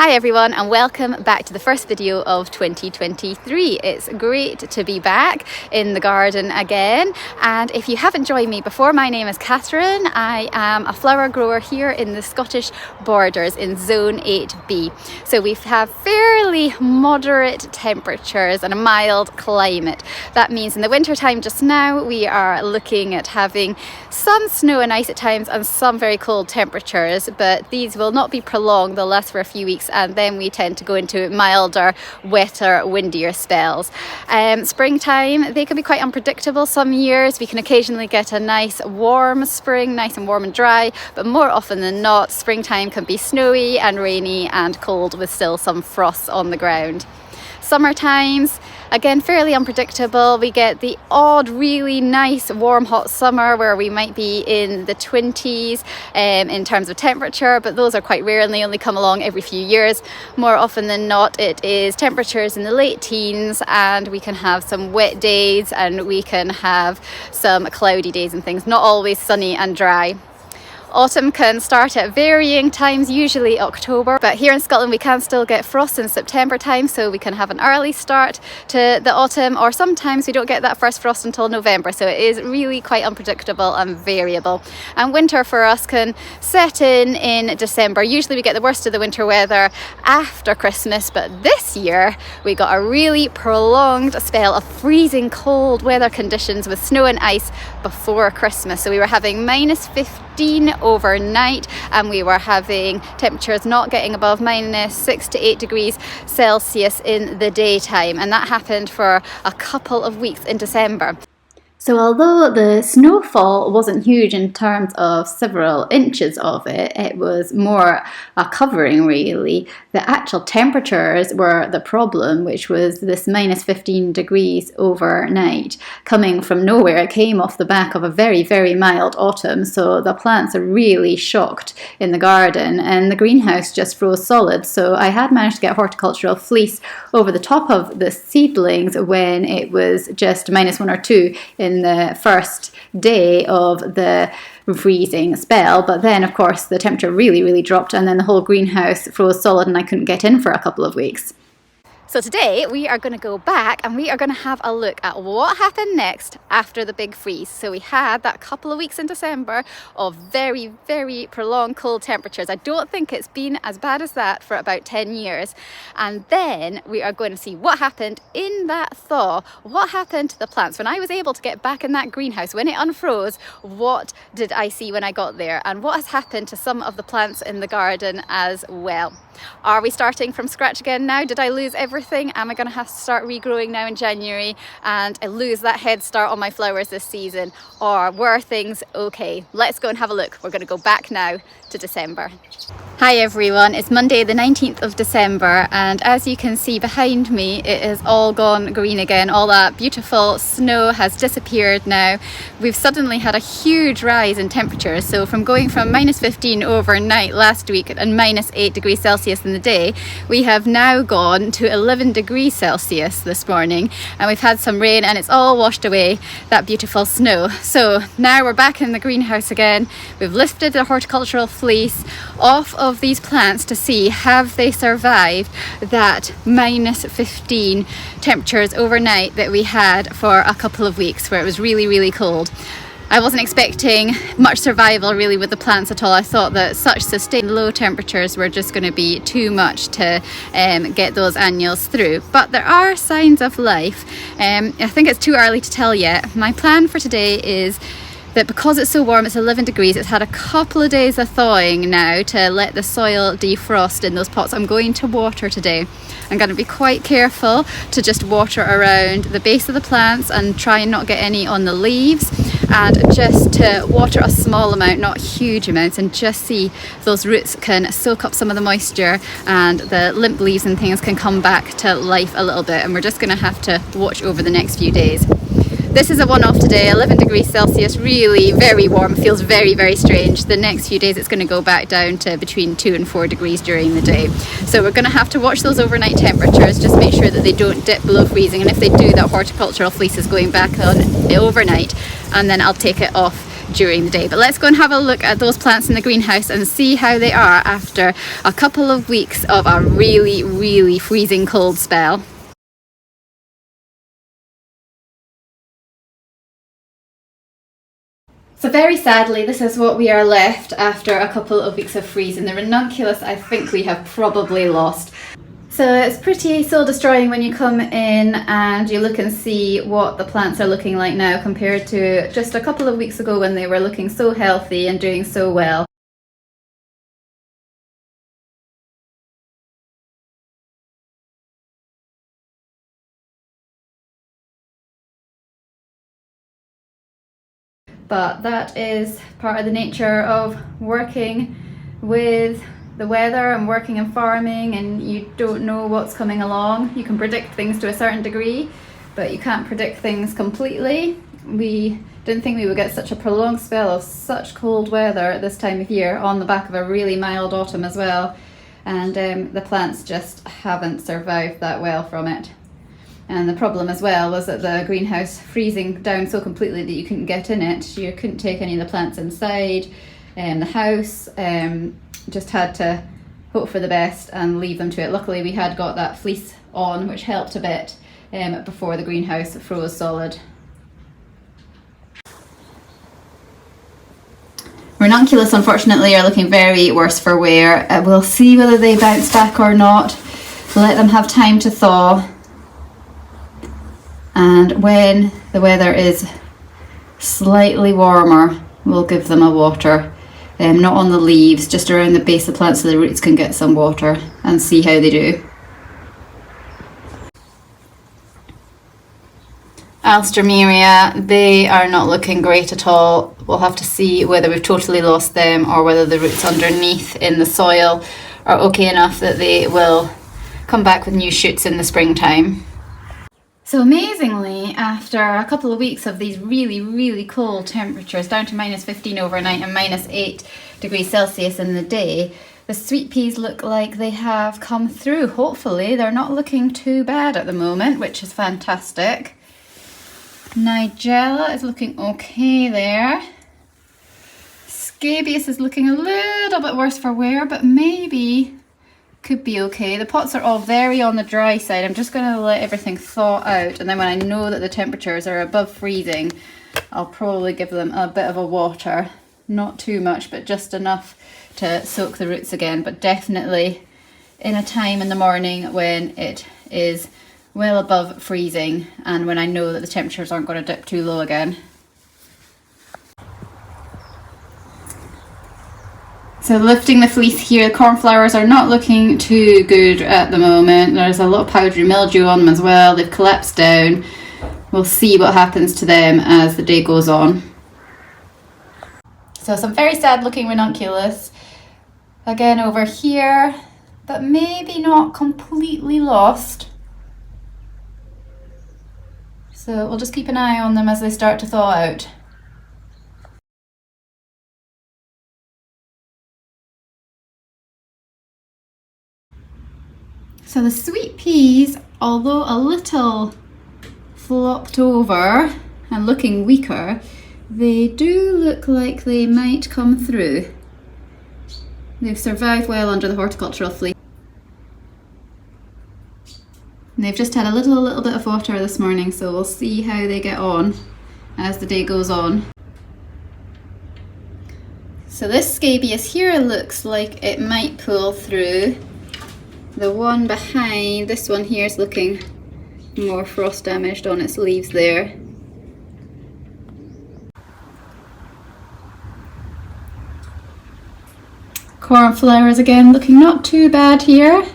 Hi everyone and welcome back to the first video of 2023. It's great to be back in the garden again, and if you haven't joined me before, my name is Catherine. I am a flower grower here in the Scottish Borders in Zone 8B. So we have fairly moderate temperatures and a mild climate. That means in the winter time just now we are looking at having some snow and ice at times and some very cold temperatures, but these will not be prolonged. They'll last for a few weeks and then we tend to go into milder, wetter, windier spells. Springtime, they can be quite unpredictable some years. We can occasionally get a nice warm spring, nice and warm and dry, but more often than not, springtime can be snowy and rainy and cold with still some frost on the ground. Summer times, again, fairly unpredictable. We get the odd, really nice, warm, hot summer where we might be in the 20s in terms of temperature, but those are quite rare and they only come along every few years. More often than not, it is temperatures in the late teens, and we can have some wet days and we can have some cloudy days and things, not always sunny and dry. Autumn can start at varying times, usually October, but here in Scotland we can still get frost in September time, so we can have an early start to the autumn, or sometimes we don't get that first frost until November, so it is really quite unpredictable and variable. And winter for us can set in December. Usually we get the worst of the winter weather after Christmas, but this year we got a really prolonged spell of freezing cold weather conditions with snow and ice before Christmas. So we were having minus 15 overnight, and we were having temperatures not getting above minus 6 to 8 degrees Celsius in the daytime, and that happened for a couple of weeks in December. So although the snowfall wasn't huge in terms of several inches of it, it was more a covering really. The actual temperatures were the problem, which was this minus 15 degrees overnight coming from nowhere. It came off the back of a very, very mild autumn, so the plants are really shocked in the garden, and the greenhouse just froze solid. So I had managed to get horticultural fleece over the top of the seedlings when it was just minus 1 or 2 in the first day of the freezing spell, but then of course the temperature really dropped, and then the whole greenhouse froze solid and I couldn't get in for a couple of weeks. So today we are going to go back and we are going to have a look at what happened next after the big freeze. So we had that couple of weeks in December of very prolonged cold temperatures. I don't think it's been as bad as that for about 10 years. And then we are going to see what happened in that thaw. What happened to the plants? When I was able to get back in that greenhouse, when it unfroze, what did I see when I got there? And what has happened to some of the plants in the garden as well? Are we starting from scratch again now? Did I lose everything? Am I going to have to start regrowing now in January and I lose that head start on my flowers this season? Or were things okay? Let's go and have a look. We're going to go back now to December. Hi everyone, it's Monday the 19th of December, and as you can see behind me, it has all gone green again. All that beautiful snow has disappeared now. We've suddenly had a huge rise in temperatures, so from going from minus 15 overnight last week and minus 8 degrees Celsius in the day, we have now gone to 11 degrees Celsius this morning, and we've had some rain and it's all washed away that beautiful snow. So now we're back in the greenhouse again. We've lifted the horticultural fleece off of these plants to see have they survived that minus 15 temperatures overnight that we had for a couple of weeks where it was really cold. I wasn't expecting much survival really with the plants at all. I thought that such sustained low temperatures were just going to be too much to get those annuals through. But there are signs of life. I think it's too early to tell yet. My plan for today is that because it's so warm, it's 11 degrees, it's had a couple of days of thawing now to let the soil defrost in those pots. I'm going to water today. I'm going to be quite careful to just water around the base of the plants and try and not get any on the leaves, and just to water a small amount, not huge amounts, and just see if those roots can soak up some of the moisture and the limp leaves and things can come back to life a little bit. And we're just going to have to watch over the next few days. This is a one-off today, 11 degrees Celsius, really very warm, feels very strange. The next few days it's going to go back down to between 2 and 4 degrees during the day. So we're going to have to watch those overnight temperatures, just make sure that they don't dip below freezing, and if they do, that horticultural fleece is going back on overnight, and then I'll take it off during the day. But let's go and have a look at those plants in the greenhouse and see how they are after a couple of weeks of a really, really freezing cold spell. So very sadly, this is what we are left after a couple of weeks of freezing. The Ranunculus, I think we have probably lost. So it's pretty soul destroying when you come in and you look and see what the plants are looking like now compared to just a couple of weeks ago when they were looking so healthy and doing so well. But that is part of the nature of working with the weather and working in farming, and you don't know what's coming along. You can predict things to a certain degree, but you can't predict things completely. We didn't think we would get such a prolonged spell of such cold weather at this time of year on the back of a really mild autumn as well, and the plants just haven't survived that well from it. And the problem as well was that the greenhouse freezing down so completely that you couldn't get in it. You couldn't take any of the plants inside the house. Just had to hope for the best and leave them to it. Luckily we had got that fleece on, which helped a bit before the greenhouse froze solid. Ranunculus unfortunately are looking very worse for wear. We'll see whether they bounce back or not. Let them have time to thaw. And when the weather is slightly warmer, we'll give them a water. Not on the leaves, just around the base of the plant so the roots can get some water, and see how they do. Alstroemeria, they are not looking great at all. We'll have to see whether we've totally lost them or whether the roots underneath in the soil are okay enough that they will come back with new shoots in the springtime. So amazingly, after a couple of weeks of these really, really cold temperatures, down to -15 overnight and -8 degrees Celsius in the day, the sweet peas look like they have come through. Hopefully, they're not looking too bad at the moment, which is fantastic. Nigella is looking okay there. Scabious is looking a little bit worse for wear, but maybe could be okay. The pots are all very on the dry side. I'm just going to let everything thaw out, and then when I know that the temperatures are above freezing, I'll probably give them a bit of a water. Not too much, but just enough to soak the roots again, but definitely in a time in the morning when it is well above freezing and when I know that the temperatures aren't going to dip too low again. So lifting the fleece here, the cornflowers are not looking too good at the moment. There's a lot of powdery mildew on them as well. They've collapsed down. We'll see what happens to them as the day goes on. So some very sad looking ranunculus. Again over here, but maybe not completely lost. So we'll just keep an eye on them as they start to thaw out. So the sweet peas, although a little flopped over and looking weaker, they do look like they might come through. They've survived well under the horticultural fleece. And they've just had a little bit of water this morning, so we'll see how they get on as the day goes on. So this scabious here looks like it might pull through. The one behind, this one here, is looking more frost damaged on its leaves there. Cornflowers again looking not too bad here.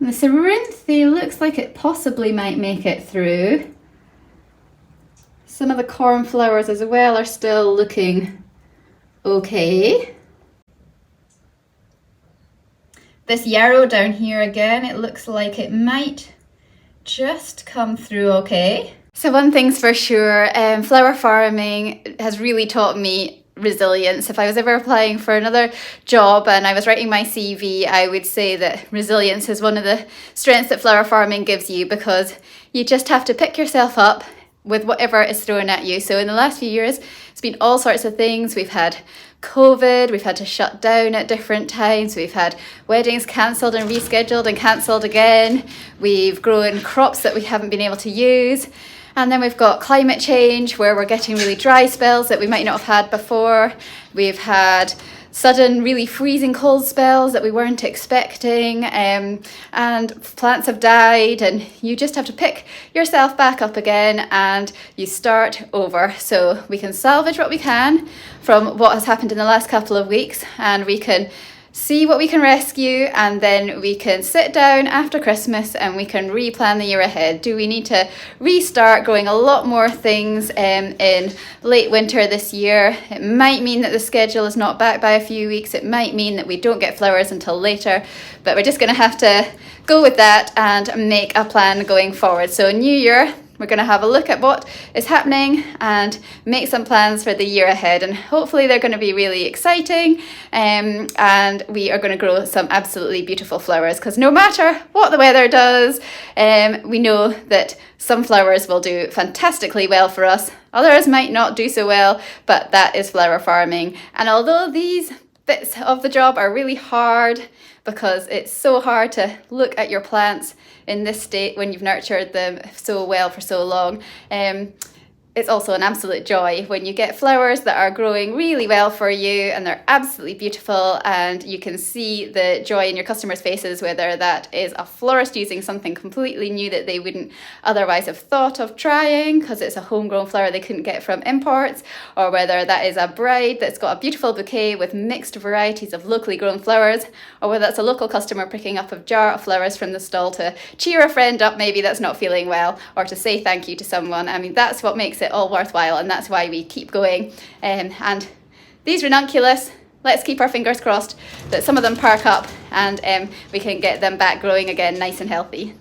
The Cerinthe looks like it possibly might make it through. Some of the cornflowers as well are still looking okay. This yarrow down here again, it looks like it might just come through okay. So one thing's for sure, flower farming has really taught me resilience. If I was ever applying for another job and I was writing my CV, I would say that resilience is one of the strengths that flower farming gives you, because you just have to pick yourself up with whatever is thrown at you. So in the last few years, it's been all sorts of things. We've had COVID, we've had to shut down at different times, we've had weddings cancelled and rescheduled and cancelled again, we've grown crops that we haven't been able to use, and then we've got climate change where we're getting really dry spells that we might not have had before. We've had sudden really freezing cold spells that we weren't expecting, and plants have died, and you just have to pick yourself back up again and you start over. So we can salvage what we can from what has happened in the last couple of weeks, and we can see what we can rescue, and then we can sit down after Christmas and we can replan the year ahead. Do we need to restart growing a lot more things in late winter this year? It might mean that the schedule is not back by a few weeks. It might mean that we don't get flowers until later, but we're just going to have to go with that and make a plan going forward. So new year, we're going to have a look at what is happening and make some plans for the year ahead, and hopefully they're going to be really exciting, and we are going to grow some absolutely beautiful flowers, because no matter what the weather does, we know that some flowers will do fantastically well for us, others might not do so well, but that is flower farming. And although these bits of the job are really hard, because it's so hard to look at your plants in this state when you've nurtured them so well for so long, it's also an absolute joy when you get flowers that are growing really well for you and they're absolutely beautiful, and you can see the joy in your customers' faces, whether that is a florist using something completely new that they wouldn't otherwise have thought of trying because it's a homegrown flower they couldn't get from imports, or whether that is a bride that's got a beautiful bouquet with mixed varieties of locally grown flowers, or whether that's a local customer picking up a jar of flowers from the stall to cheer a friend up maybe that's not feeling well, or to say thank you to someone. I mean, that's what makes it all worthwhile, and that's why we keep going. And these ranunculus, let's keep our fingers crossed that some of them perk up and we can get them back growing again nice and healthy.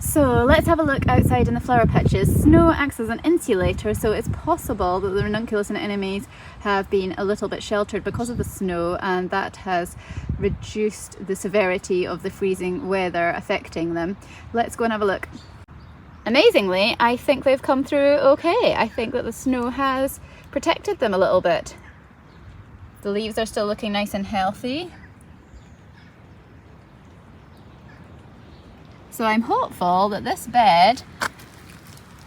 So let's have a look outside in the flower patches. Snow acts as an insulator, so it's possible that the ranunculus and anemones have been a little bit sheltered because of the snow, and that has reduced the severity of the freezing weather affecting them. Let's go and have a look. Amazingly, I think they've come through okay. I think that the snow has protected them a little bit. The leaves are still looking nice and healthy. So I'm hopeful that this bed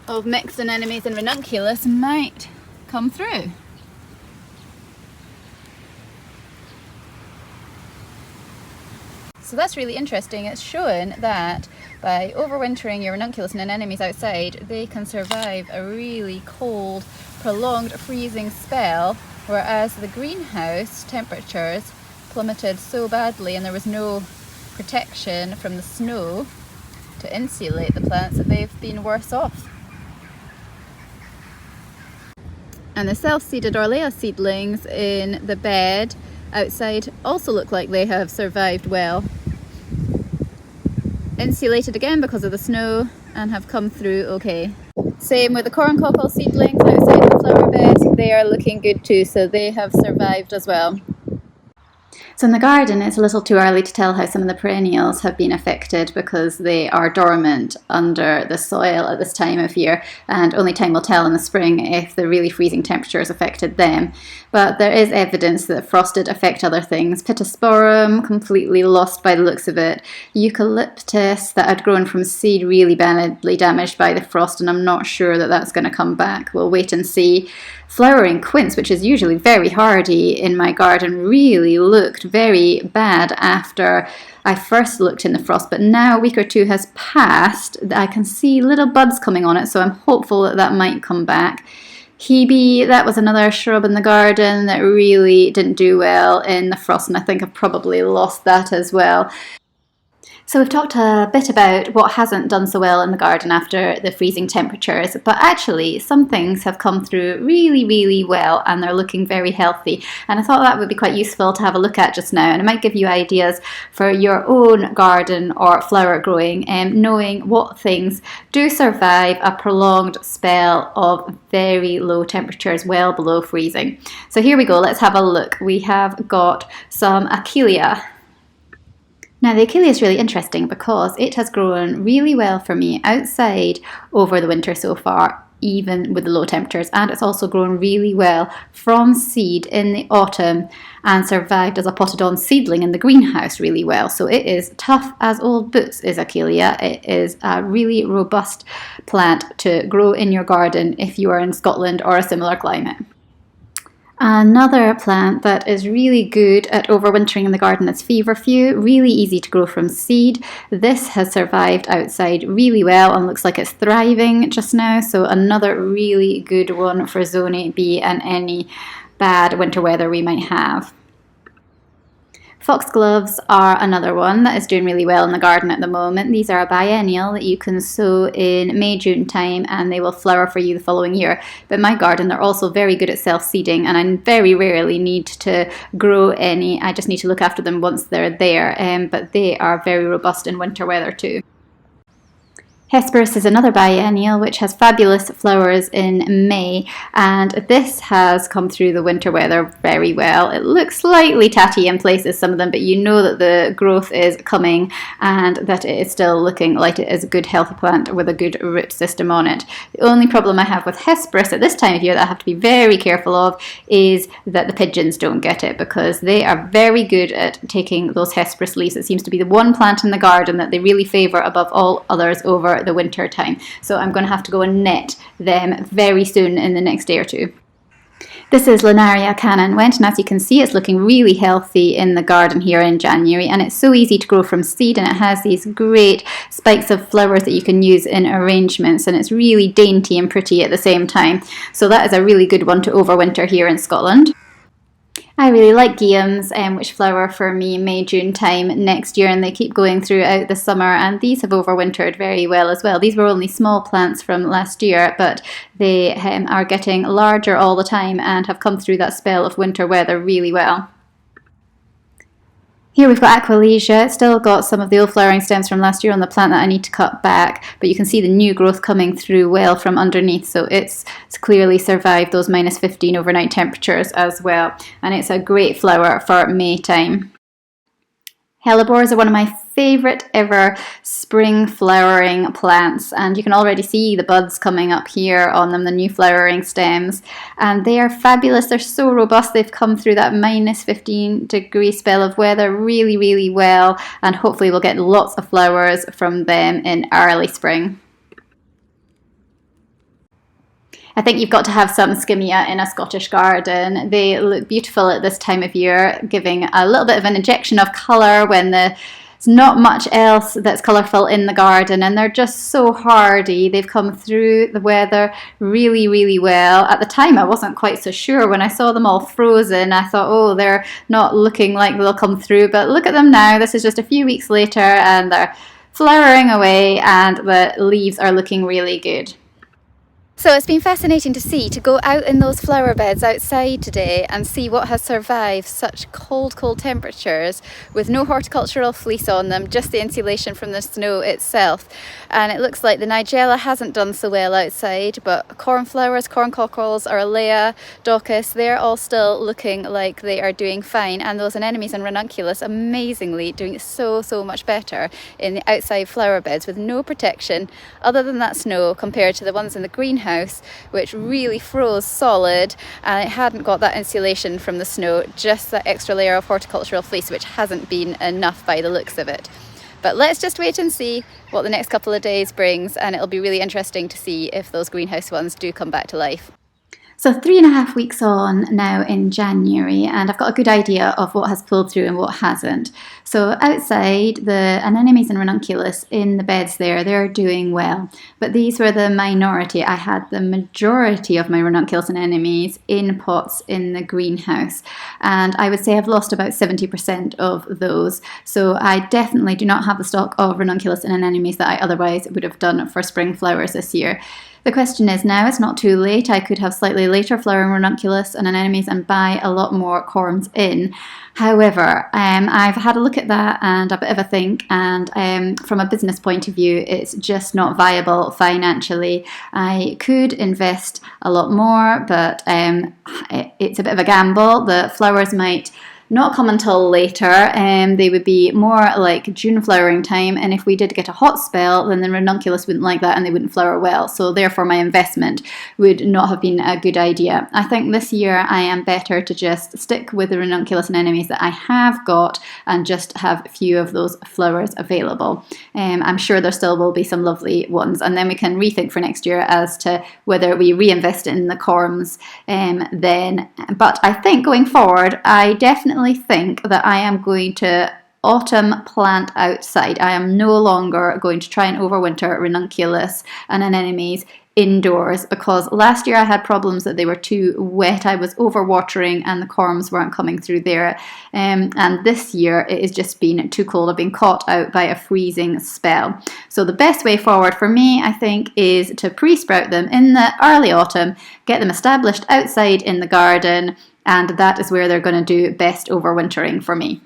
of mixed anemones and ranunculus might come through. So that's really interesting. It's shown that by overwintering your ranunculus and anemones outside, they can survive a really cold, prolonged freezing spell, whereas the greenhouse temperatures plummeted so badly and there was no protection from the snow to insulate the plants that they've been worse off. And the self-seeded Orlea seedlings in the bed outside also look like they have survived well. Insulated again because of the snow and have come through okay. Same with the corncockle seedlings outside the flower bed, they are looking good too, so they have survived as well. So in the garden, it's a little too early to tell how some of the perennials have been affected because they are dormant under the soil at this time of year, and only time will tell in the spring if the really freezing temperatures affected them. But there is evidence that frost did affect other things. Pittosporum, completely lost by the looks of it. Eucalyptus, that had grown from seed, really badly damaged by the frost, and I'm not sure that that's going to come back. We'll wait and see. Flowering quince, which is usually very hardy in my garden, really looked very bad after I first looked in the frost, but now a week or two has passed. I can see little buds coming on it, so I'm hopeful that that might come back. Hebe, that was another shrub in the garden that really didn't do well in the frost, and I think I've probably lost that as well. So we've talked a bit about what hasn't done so well in the garden after the freezing temperatures, but actually some things have come through really, really well and they're looking very healthy. And I thought that would be quite useful to have a look at just now, and it might give you ideas for your own garden or flower growing, knowing what things do survive a prolonged spell of very low temperatures, well below freezing. So here we go, let's have a look. We have got some Achillea. Now the Achillea is really interesting because it has grown really well for me outside over the winter so far, even with the low temperatures, and it's also grown really well from seed in the autumn and survived as a potted on seedling in the greenhouse really well. So it is tough as old boots, is Achillea. It is a really robust plant to grow in your garden if you are in Scotland or a similar climate. Another plant that is really good at overwintering in the garden is feverfew, really easy to grow from seed. This has survived outside really well and looks like it's thriving just now, so another really good one for zone 8B and any bad winter weather we might have. Foxgloves are another one that is doing really well in the garden at the moment. These are a biennial that you can sow in May, June time, and they will flower for you the following year. But in my garden, they're also very good at self-seeding, and I very rarely need to grow any. I just need to look after them once they're there, but they are very robust in winter weather too. Hesperus is another biennial which has fabulous flowers in May, and this has come through the winter weather very well. It looks slightly tatty in places, some of them, but you know that the growth is coming and that it is still looking like it is a good healthy plant with a good root system on it. The only problem I have with Hesperus at this time of year that I have to be very careful of is that the pigeons don't get it, because they are very good at taking those Hesperus leaves. It seems to be the one plant in the garden that they really favour above all others over the winter time. So I'm going to have to go and net them very soon in the next day or two. This is Linaria Canonwent, and as you can see, it's looking really healthy in the garden here in January, and it's so easy to grow from seed, and it has these great spikes of flowers that you can use in arrangements, and it's really dainty and pretty at the same time. So that is a really good one to overwinter here in Scotland. I really like guiums, which flower for me May, June time next year, and they keep going throughout the summer, and these have overwintered very well as well. These were only small plants from last year, but they are getting larger all the time and have come through that spell of winter weather really well. Here we've got Aquilegia. It's still got some of the old flowering stems from last year on the plant that I need to cut back, but you can see the new growth coming through well from underneath, so it's clearly survived those -15 overnight temperatures as well, and it's a great flower for May time. Hellebores are one of my favourite ever spring flowering plants, and you can already see the buds coming up here on them, the new flowering stems, and they are fabulous. They're so robust. They've come through that -15-degree spell of weather really well, and hopefully we'll get lots of flowers from them in early spring. I think you've got to have some skimmia in a Scottish garden. They look beautiful at this time of year, giving a little bit of an injection of colour when there's not much else that's colourful in the garden, and they're just so hardy. They've come through the weather really well. At the time I wasn't quite so sure. When I saw them all frozen, I thought, oh, they're not looking like they'll come through, but look at them now. This is just a few weeks later and they're flowering away and the leaves are looking really good. So it's been fascinating to go out in those flower beds outside today and see what has survived such cold temperatures with no horticultural fleece on them, just the insulation from the snow itself. And it looks like the Nigella hasn't done so well outside, but cornflowers, corncockles, Arlea, Daucus, they're all still looking like they are doing fine. And those anemones and Ranunculus amazingly doing so much better in the outside flower beds with no protection other than that snow compared to the ones in the greenhouse, which really froze solid, and it hadn't got that insulation from the snow, just that extra layer of horticultural fleece, which hasn't been enough by the looks of it. But let's just wait and see what the next couple of days brings, and it'll be really interesting to see if those greenhouse ones do come back to life. So 3.5 weeks on now in January, and I've got a good idea of what has pulled through and what hasn't. So outside, the anemones and Ranunculus in the beds there, they're doing well. But these were the minority. I had the majority of my Ranunculus and anemones in pots in the greenhouse. And I would say I've lost about 70% of those. So I definitely do not have the stock of Ranunculus and anemones that I otherwise would have done for spring flowers this year. The question is now, it's not too late. I could have slightly later flowering Ranunculus and anemones and buy a lot more corms in. However, I've had a look at that and a bit of a think, and from a business point of view, it's just not viable financially. I could invest a lot more, but it's a bit of a gamble. The flowers might not come until later. They would be more like June flowering time, and if we did get a hot spell, then the ranunculus wouldn't like that and they wouldn't flower well. So therefore my investment would not have been a good idea. I think this year I am better to just stick with the ranunculus anemones that I have got and just have a few of those flowers available. I'm sure there still will be some lovely ones, and then we can rethink for next year as to whether we reinvest in the corms then. But I think going forward, I definitely think that I am going to autumn plant outside. I am no longer going to try and overwinter ranunculus and anemones indoors, because last year I had problems that they were too wet. I was overwatering and the corms weren't coming through there, and this year it has just been too cold. I've been caught out by a freezing spell. So the best way forward for me, I think, is to pre-sprout them in the early autumn, get them established outside in the garden, and that is where they're going to do best overwintering for me.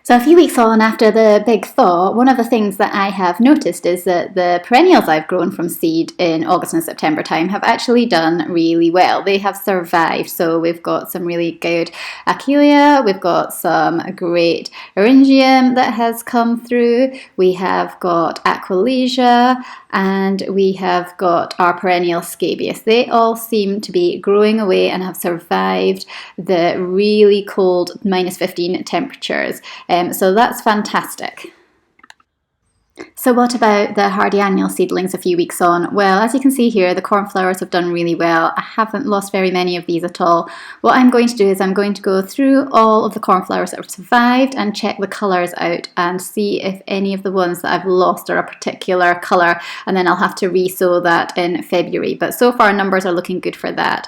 So a few weeks on after the big thaw, one of the things that I have noticed is that the perennials I've grown from seed in August and September time have actually done really well. They have survived. So we've got some really good Achillea, we've got some great Eryngium that has come through, we have got Aquilegia, and we have got our perennial scabious. They all seem to be growing away and have survived the really cold -15 temperatures. So that's fantastic. So what about the hardy annual seedlings a few weeks on? Well, as you can see here, the cornflowers have done really well. I haven't lost very many of these at all. What I'm going to do is I'm going to go through all of the cornflowers that have survived and check the colours out and see if any of the ones that I've lost are a particular colour, and then I'll have to re-sow that in February. But so far numbers are looking good for that.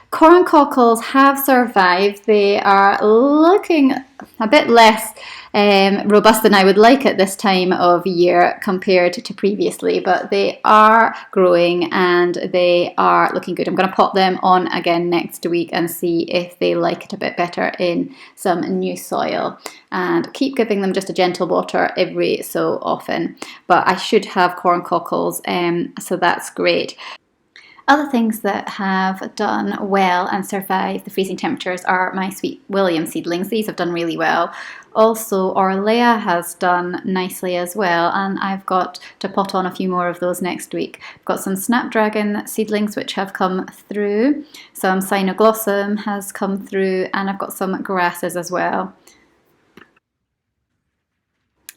Corn cockles have survived. They are looking a bit less robust than I would like at this time of year compared to previously, but they are growing and they are looking good. I'm going to pop them on again next week and see if they like it a bit better in some new soil, and keep giving them just a gentle water every so often. But I should have corn cockles, so that's great. Other things that have done well and survived the freezing temperatures are my Sweet William seedlings. These have done really well. Also, Orlea has done nicely as well, and I've got to pot on a few more of those next week. I've got some Snapdragon seedlings which have come through, some Cynoglossum has come through, and I've got some grasses as well.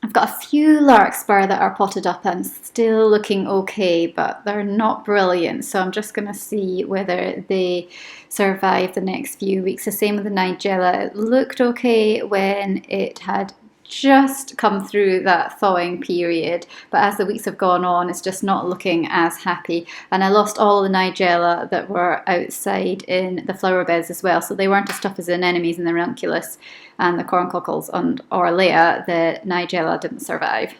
I've got a few larkspur that are potted up and still looking okay, but they're not brilliant, so I'm just going to see whether they survive the next few weeks. The same with the Nigella. It looked okay when it had just come through that thawing period, but as the weeks have gone on, it's just not looking as happy. And I lost all the Nigella that were outside in the flower beds as well, so they weren't as tough as the anemones and the ranunculus and the corn cockles and Orlea. The Nigella didn't survive.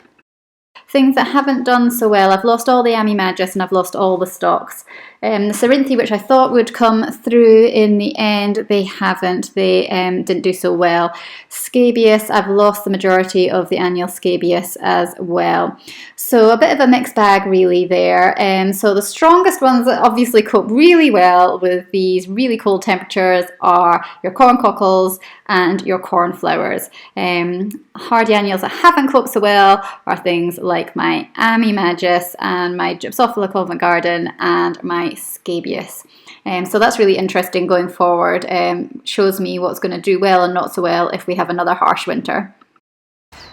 Things that haven't done so well, I've lost all the Amimagus and I've lost all the stalks. The Cerinthe, which I thought would come through in the end, they haven't. They didn't do so well. Scabious, I've lost the majority of the annual scabious as well. So a bit of a mixed bag really there. So the strongest ones that obviously cope really well with these really cold temperatures are your corn cockles and your cornflowers. Hardy annuals that haven't coped so well are things like my Amimagus and my Gypsophila Covent Garden and my scabious. So that's really interesting going forward. Shows me what's going to do well and not so well if we have another harsh winter.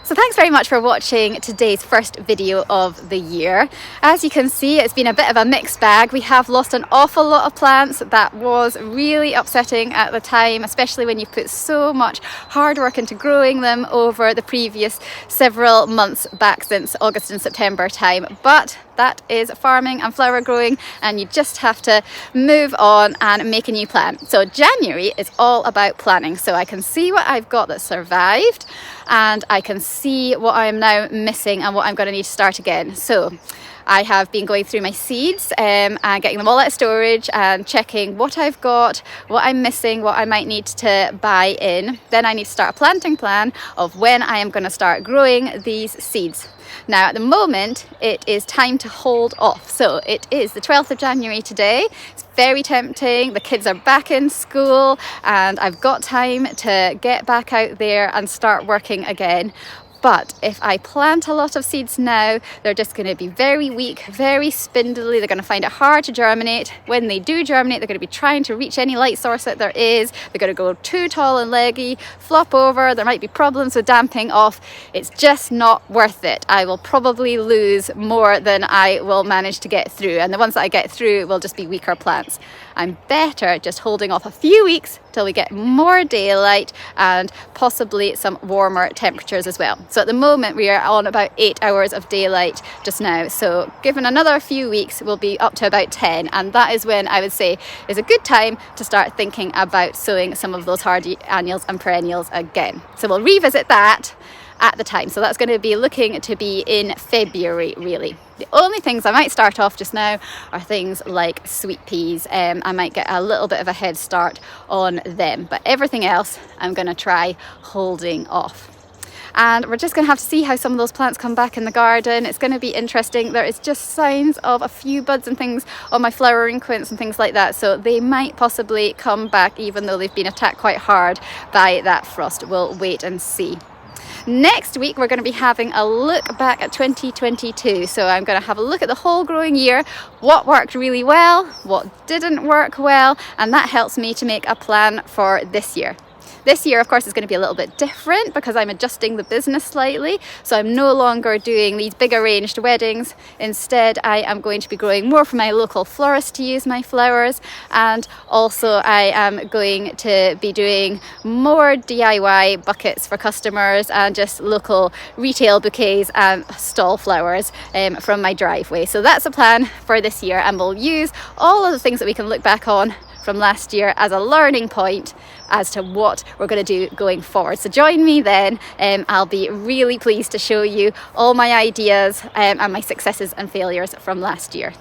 So thanks very much for watching today's first video of the year. As you can see, it's been a bit of a mixed bag. We have lost an awful lot of plants. That was really upsetting at the time, especially when you put so much hard work into growing them over the previous several months back since August and September time. But that is farming and flower growing, and you just have to move on and make a new plan. So January is all about planning. So I can see what I've got that survived, and I can see what I am now missing and what I'm going to need to start again. So I have been going through my seeds and getting them all out of storage and checking what I've got, what I'm missing, what I might need to buy in. Then I need to start a planting plan of when I am going to start growing these seeds. Now at the moment it is time to hold off. So it is the 12th of January today. It's very tempting. The kids are back in school and I've got time to get back out there and start working again. But if I plant a lot of seeds now, they're just going to be very weak, very spindly. They're going to find it hard to germinate. When they do germinate, they're going to be trying to reach any light source that there is. They're going to go too tall and leggy, flop over. There might be problems with damping off. It's just not worth it. I will probably lose more than I will manage to get through. And the ones that I get through will just be weaker plants. I'm better just holding off a few weeks till we get more daylight and possibly some warmer temperatures as well. So at the moment we are on about 8 hours of daylight just now. So given another few weeks, we'll be up to about 10. And that is when I would say is a good time to start thinking about sowing some of those hardy annuals and perennials again. So we'll revisit that at the time. So that's going to be looking to be in February really. The only things I might start off just now are things like sweet peas. I might get a little bit of a head start on them, but everything else I'm going to try holding off. And we're just going to have to see how some of those plants come back in the garden. It's going to be interesting. There is just signs of a few buds and things on my flowering quince and things like that. So they might possibly come back even though they've been attacked quite hard by that frost. We'll wait and see. Next week we're going to be having a look back at 2022. So I'm going to have a look at the whole growing year, what worked really well, what didn't work well, and that helps me to make a plan for this year. This year, of course, is going to be a little bit different because I'm adjusting the business slightly. So I'm no longer doing these big arranged weddings. Instead, I am going to be growing more from my local florist to use my flowers. And also I am going to be doing more DIY buckets for customers and just local retail bouquets and stall flowers from my driveway. So that's a plan for this year, and we'll use all of the things that we can look back on from last year as a learning point as to what we're going to do going forward. So join me then. I'll be really pleased to show you all my ideas and my successes and failures from last year.